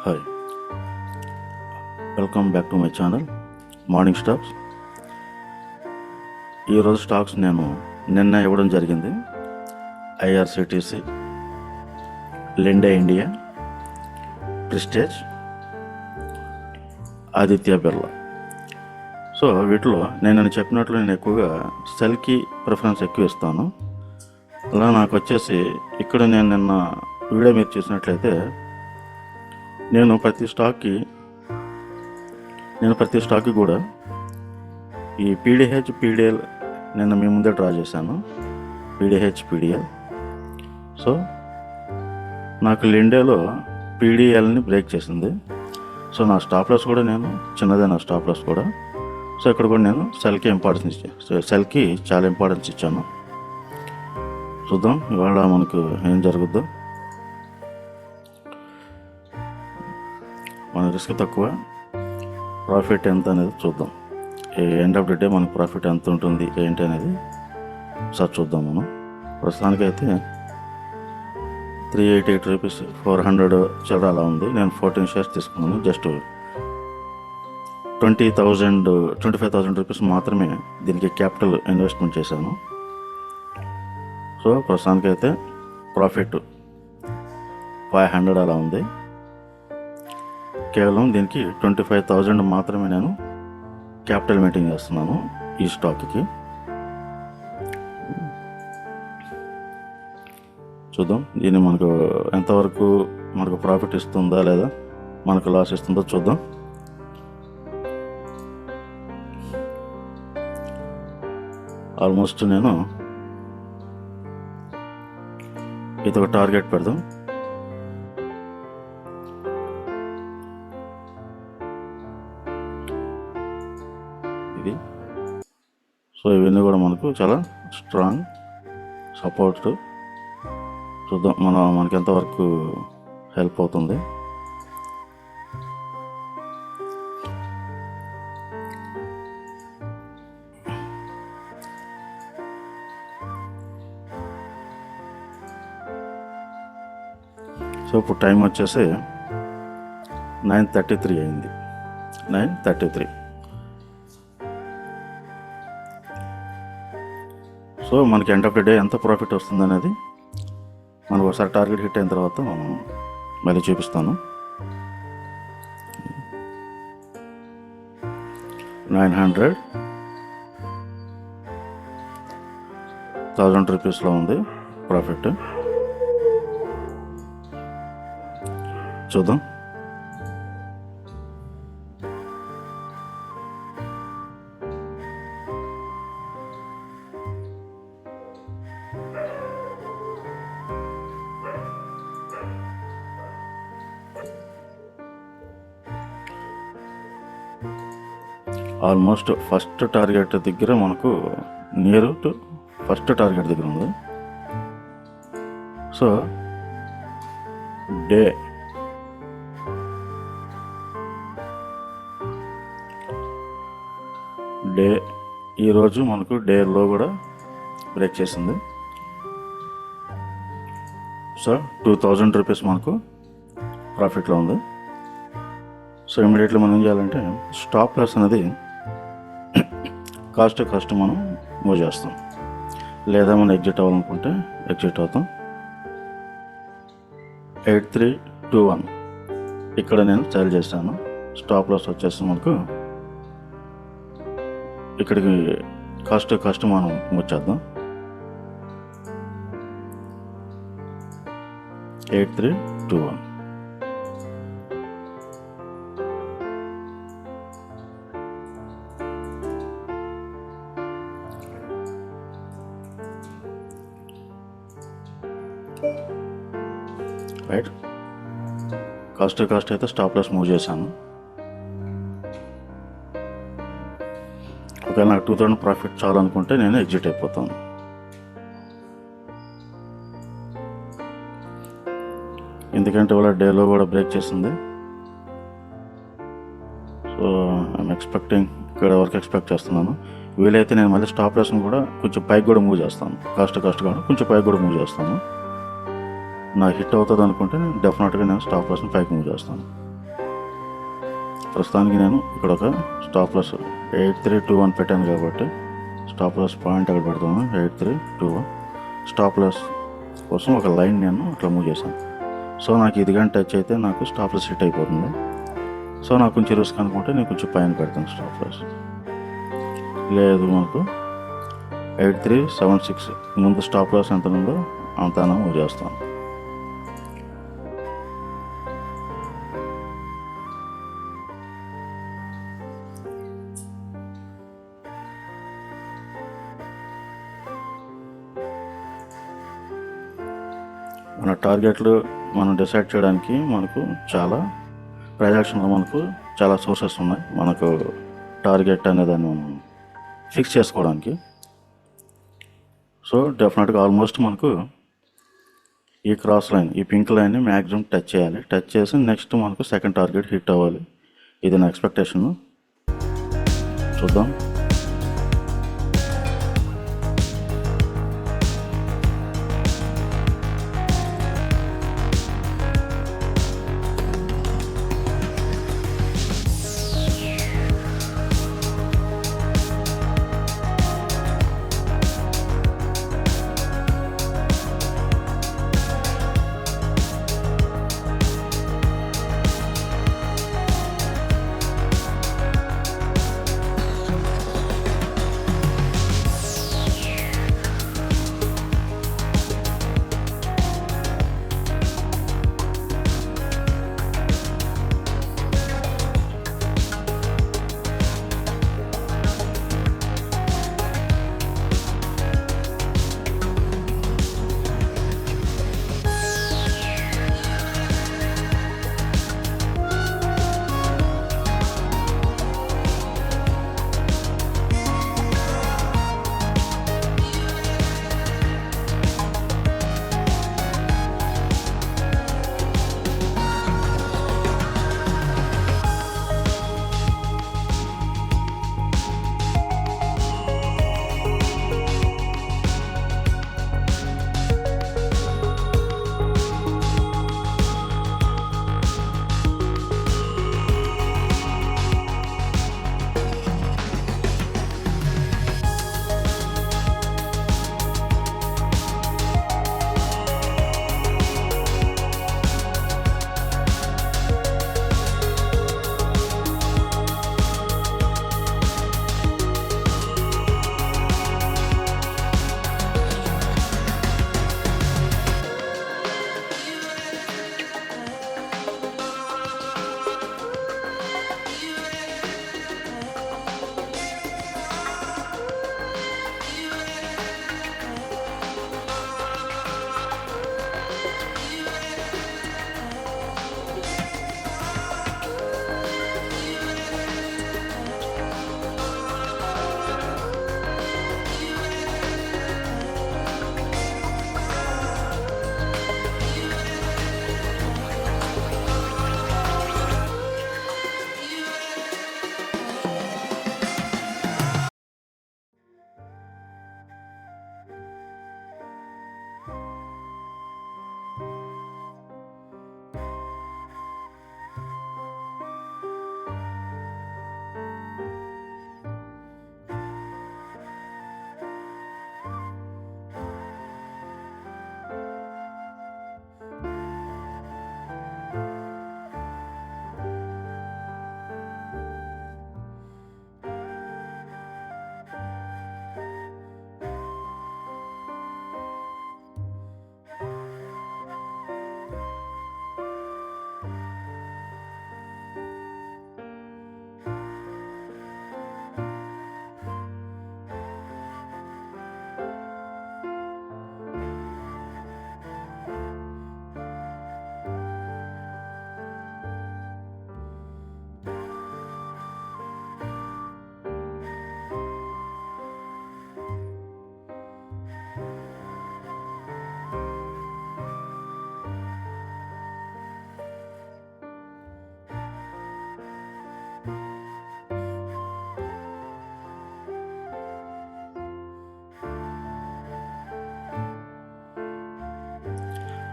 Hi, welcome back to my channel morning stocks. ఈరోజు stocks నేను నిన్న ఇవ్వడం జరిగింది. IRCTC, Linde India, prestige, Aditya Birla. So వీటిలో నేను చెప్పినట్లు నేను ఎక్కువగా సెల్కి ప్రిఫరెన్స్ ఎక్కువ ఇస్తాను. అలా నాకు వచ్చేసి ఇక్కడ నేను నిన్న వీడియో మీరు చూసినట్లయితే నేను ప్రతి స్టాక్కి కూడా ఈ పీడిహెచ్, పీడిఎల్ నేను మీ ముందే డ్రా చేశాను. పీడిహెచ్, పీడిఎల్. సో నాకు లిండేలో పీడిఎల్ని బ్రేక్ చేసింది. సో నా స్టాప్ లాస్ కూడా నేను చిన్నదే, నా స్టాప్ లాస్ కూడా. సో ఇక్కడ కూడా నేను సెల్కి చాలా ఇంపార్టెన్స్ ఇచ్చాను. చూద్దాం ఇవాళ మనకు ఏం జరుగుద్దో. మన రిస్క్ తక్కువ, ప్రాఫిట్ ఎంత అనేది చూద్దాం. ఎండ్ ఆఫ్ ది డే మనకు ప్రాఫిట్ ఎంత ఉంటుంది ఏంటి అనేది సార్ చూద్దాం. మనం ప్రస్తుతానికైతే 388 రూపీస్, 400 చిల్లర అలా ఉంది. నేను 14 షేర్స్ తీసుకున్నాను. జస్ట్ 25,000 రూపీస్ మాత్రమే దీనికి క్యాపిటల్ ఇన్వెస్ట్మెంట్ చేశాను. సో ప్రస్తుతానికైతే ప్రాఫిట్ 500 అలా ఉంది. కేవలం దీనికి 25,000 మాత్రమే నేను క్యాపిటల్ మెయింటైన్ చేస్తున్నాను ఈ స్టాక్కి. చూద్దాం దీన్ని మనకు ఎంతవరకు మనకు ప్రాఫిట్ ఇస్తుందా లేదా మనకు లాస్ ఇస్తుందో చూద్దాం. ఆల్మోస్ట్ నేను ఇది ఒక టార్గెట్ పెడదాం. ఇది సో ఇవన్నీ కూడా మనకు చాలా స్ట్రాంగ్ సపోర్ట్. చూద్దాం మనకి ఎంతవరకు హెల్ప్ అవుతుంది. సో ఇప్పుడు టైం వచ్చేసి 9:33 అయింది. 9:33. సో మనకి ఎండ్ ఆఫ్ ది డే ఎంత ప్రాఫిట్ వస్తుంది అనేది మనకు ఒకసారి టార్గెట్ హిట్ అయిన తర్వాత మనం మళ్ళీ చూపిస్తాను. 900,000 రూపీస్లో ఉంది ప్రాఫిట్. చూద్దాం. ఆల్మోస్ట్ ఫస్ట్ టార్గెట్ దగ్గర మనకు నియర్ టు ఫస్ట్ టార్గెట్ దగ్గర ఉంది. సో డే ఈరోజు మనకు డేలో కూడా బ్రేక్ చేసింది. సో 2,000 రూపీస్ మనకు ప్రాఫిట్లో ఉంది. సో ఇమీడియట్లీ మనం ఏం చేయాలంటే స్టాప్ లాస్ అనేది కాస్ట్ మనం మూవ్ చేస్తాం. లేదా మనం ఎగ్జిట్ అవ్వాలనుకుంటే ఎగ్జిట్ అవుతాం. 8321 ఇక్కడ నేను సేల్ చేశాను. స్టాప్ లాస్ వచ్చేసి మనకు ఇక్కడికి కాస్ట్ మనం మూవ్ చేద్దాం. 8321. రైట్, కాస్ట్ అయితే స్టాప్ లాస్ మూవ్ చేశాను. ఒకవేళ నాకు 2,000 ప్రాఫిట్ చాలనుకుంటే నేను ఎగ్జిట్ అయిపోతాను. ఎందుకంటే వాళ్ళ డేలో కూడా బ్రేక్ చేసింది. సో ఐఎమ్ ఎక్స్పెక్టింగ్ ఇక్కడ వరకు ఎక్స్పెక్ట్ చేస్తున్నాను. వీలైతే నేను మళ్ళీ స్టాప్ లాస్ని కూడా కొంచెం పైకి కూడా మూవ్ చేస్తాను. కాస్ట్ కూడా కొంచెం పైకి కూడా మూవ్ చేస్తాను. నాకు హిట్ అవుతుంది అనుకుంటే నేను డెఫినెట్గా నేను స్టాప్ లాస్ని పైకి మూవ్ చేస్తాను. ప్రస్తుతానికి నేను ఇక్కడ ఒక స్టాప్ లాస్ 8321 పెట్టాను కాబట్టి స్టాప్ లాస్ పాయింట్ అక్కడ పెడతాను. 8321 స్టాప్ లాస్ కోసం ఒక లైన్ నేను అట్లా మూవ్ చేశాను. సో నాకు ఇది కానీ టచ్ అయితే నాకు స్టాప్ లాస్ హిట్ అయిపోతుంది. సో నాకు కొంచెం రిస్క్ అనుకుంటే నేను కొంచెం పైన పెడతాను స్టాప్ లాస్. లేదు మనకు 8376 ముందు స్టాప్ లాస్ ఎంత ఉందో అంతా మూవ్ చేస్తాను. మన టార్గెట్లు మనం డిసైడ్ చేయడానికి మనకు చాలా ప్రైస్ యాక్షన్లో మనకు చాలా సోర్సెస్ ఉన్నాయి. మనకు టార్గెట్ అనేదాన్ని మనం ఫిక్స్ చేసుకోవడానికి. సో డెఫినెట్గా ఆల్మోస్ట్ మనకు ఈ క్రాస్ లైన్, ఈ పింక్ లైన్ని మ్యాక్సిమం టచ్ చేయాలి. టచ్ చేసి నెక్స్ట్ మనకు సెకండ్ టార్గెట్ హిట్ అవ్వాలి. ఇది నా ఎక్స్పెక్టేషన్. చూద్దాం.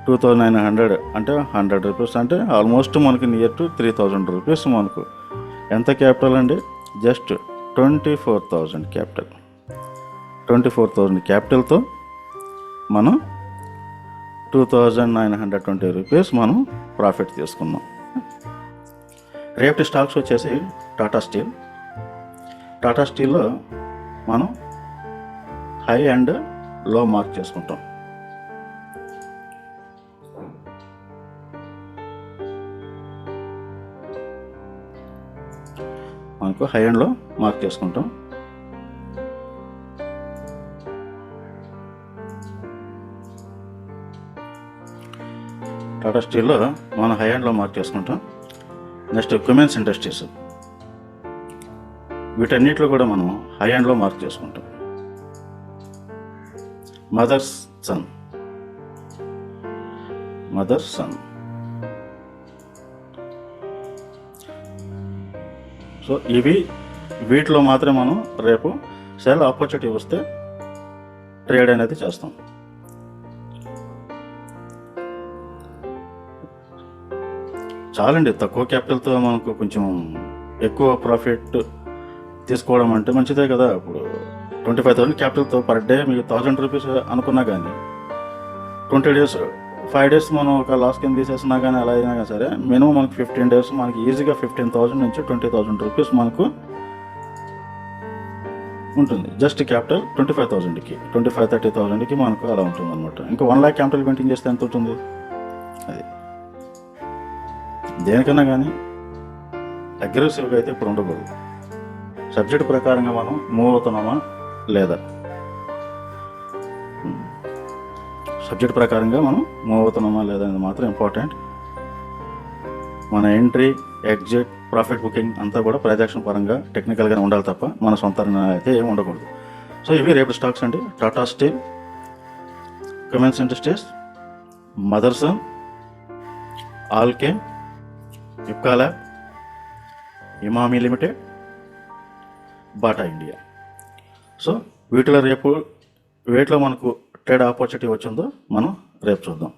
$2,900 అంటే 100 రూపీస్ అంటే ఆల్మోస్ట్ మనకి నియర్ టు 3,000 రూపీస్ మనకు ఎంత క్యాపిటల్ అండి? Just 24,000 capital. 24,000 క్యాపిటల్తో మనం 2,920 రూపీస్ మనం ప్రాఫిట్ తీసుకున్నాం. రేపటి స్టాక్స్ వచ్చేసి టాటా స్టీల్. టాటా స్టీల్లో మనం హై అండ్ లో మార్క్ చేసుకుంటాం. మనకు హై అండ్ లో మార్క్ చేసుకుంటాం. టాటా స్టీల్లో మనం హై అండ్ లో మార్క్ చేసుకుంటాం. నెక్స్ట్ క్యుమెన్స్ ఇండస్ట్రీస్, వీటన్నిటిలో కూడా మనం హై అండ్ లో మార్క్ చేసుకుంటాం. Motherson. సో వీటిలో మాత్రమే మనం రేపు సెల్ ఆపర్చునిటీ వస్తే ట్రేడ్ అనేది చేస్తాం. చాలండి, తక్కువ క్యాపిటల్తో మనకు కొంచెం ఎక్కువ ప్రాఫిట్ తీసుకోవడం అంటే మంచిదే కదా. ఇప్పుడు 25,000 క్యాపిటల్తో పర్ డే మీకు 1,000 రూపీస్ అనుకున్నా కానీ 20 days 5 days మనం ఒక లాస్ కింద తీసేసినా కానీ అలా అయినా కానీ సరే మినిమం మనకు 15 days మనకి ఈజీగా 15,000 నుంచి 20,000 రూపీస్ మనకు ఉంటుంది. జస్ట్ క్యాపిటల్ 25,000కి 25-30,000కి మనకు అలా ఉంటుంది అనమాట. ఇంకా 1 lakh క్యాపిటల్ మెయింటైన్ చేస్తే ఎంత ఉంటుంది? అది దేనికన్నా కానీ అగ్రెసివ్గా అయితే ఇప్పుడు ఉండకూడదు. సబ్జెక్ట్ ప్రకారంగా మనం మూవ్ అవుతున్నామా లేదా, సబ్జెక్ట్ ప్రకారంగా మనం మూవ్ అవుతున్నామా లేదా అనేది మాత్రం ఇంపార్టెంట్. మన ఎంట్రీ, ఎగ్జిట్, ప్రాఫిట్ బుకింగ్ అంతా కూడా ట్రాన్సాక్షన్ పరంగా టెక్నికల్గానే ఉండాలి తప్ప మన సొంత అయితే ఏమి ఉండకూడదు. సో ఇవి రేపు స్టాక్స్ అండి. Tata steel, Cummins industries, Motherson, Alkem, Ipca lab, Emami limited, Bata India. So వీటిలో మనకు ట్రేడ్ ఆపర్చునిటీ వచ్చిందో మనం రేపు చూద్దాం.